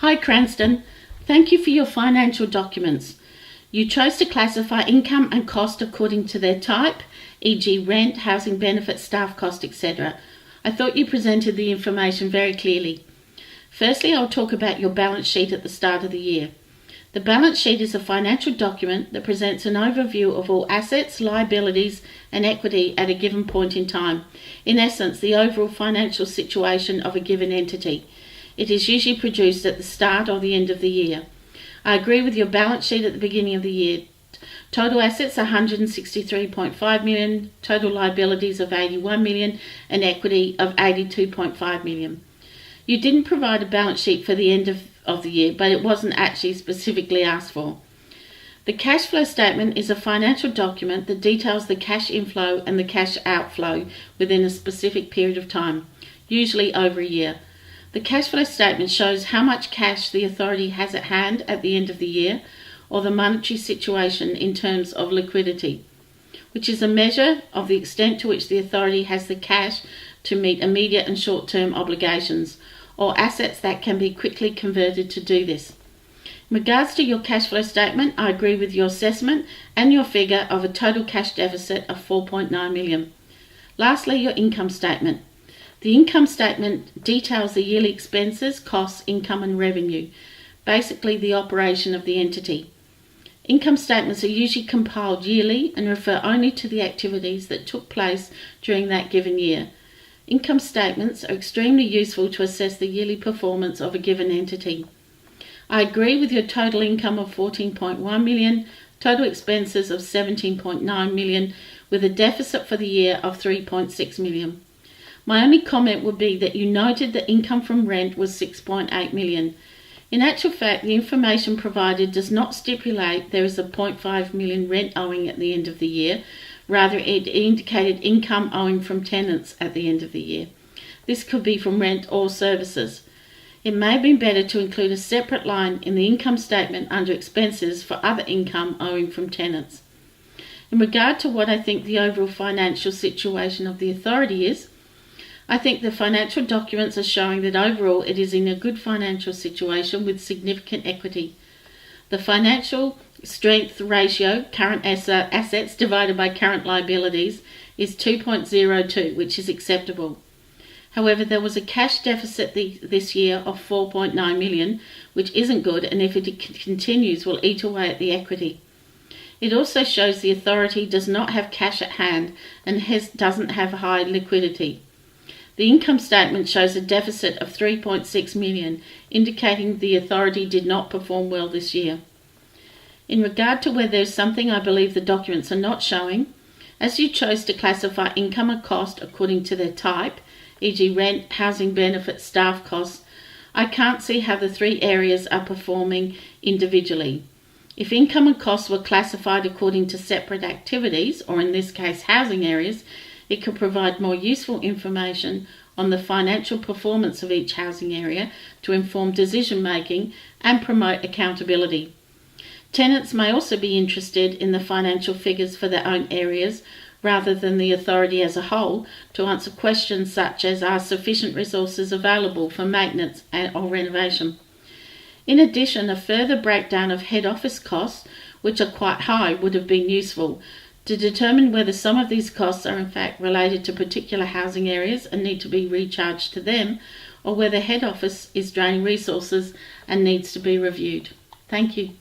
Hi Cranston, thank you for your financial documents. You chose to classify income and cost according to their type, e.g. rent, housing benefits, staff cost, etc. I thought you presented the information very clearly. Firstly, I'll talk about your balance sheet at the start of the year. The balance sheet is a financial document that presents an overview of all assets, liabilities and equity at a given point in time. In essence, the overall financial situation of a given entity. It is usually produced at the start or the end of the year. I agree with your balance sheet at the beginning of the year. Total assets are 163.5 million, total liabilities of 81 million and equity of 82.5 million. You didn't provide a balance sheet for the end of the year, but it wasn't actually specifically asked for. The cash flow statement is a financial document that details the cash inflow and the cash outflow within a specific period of time, usually over a year. The cash flow statement shows how much cash the authority has at hand at the end of the year, or the monetary situation in terms of liquidity, which is a measure of the extent to which the authority has the cash to meet immediate and short-term obligations, or assets that can be quickly converted to do this. In regards to your cash flow statement, I agree with your assessment and your figure of a total cash deficit of 4.9 million. Lastly, your income statement. The income statement details the yearly expenses, costs, income and revenue, basically the operation of the entity. Income statements are usually compiled yearly and refer only to the activities that took place during that given year. Income statements are extremely useful to assess the yearly performance of a given entity. I agree with your total income of 14.1 million, total expenses of 17.9 million, with a deficit for the year of 3.6 million. My only comment would be that you noted that income from rent was 6.8 million. In actual fact, the information provided does not stipulate there is a 0.5 million rent owing at the end of the year. Rather, it indicated income owing from tenants at the end of the year. This could be from rent or services. It may have been better to include a separate line in the income statement under expenses for other income owing from tenants. In regard to what I think the overall financial situation of the authority is, I think the financial documents are showing that overall it is in a good financial situation with significant equity. The financial strength ratio, current assets divided by current liabilities, is 2.02, which is acceptable. However, there was a cash deficit this year of 4.9 million, which isn't good, and if it continues will eat away at the equity. It also shows the authority does not have cash at hand and doesn't have high liquidity. The income statement shows a deficit of 3.6 million, indicating the authority did not perform well this year. In regard to where there is something I believe the documents are not showing, as you chose to classify income and cost according to their type, e.g. rent, housing benefits, staff costs, I can't see how the three areas are performing individually. If income and costs were classified according to separate activities, or in this case housing areas, it could provide more useful information on the financial performance of each housing area to inform decision making and promote accountability. Tenants may also be interested in the financial figures for their own areas rather than the authority as a whole to answer questions such as are sufficient resources available for maintenance or renovation. In addition, a further breakdown of head office costs, which are quite high, would have been useful to determine whether some of these costs are in fact related to particular housing areas and need to be recharged to them, or whether head office is draining resources and needs to be reviewed. Thank you.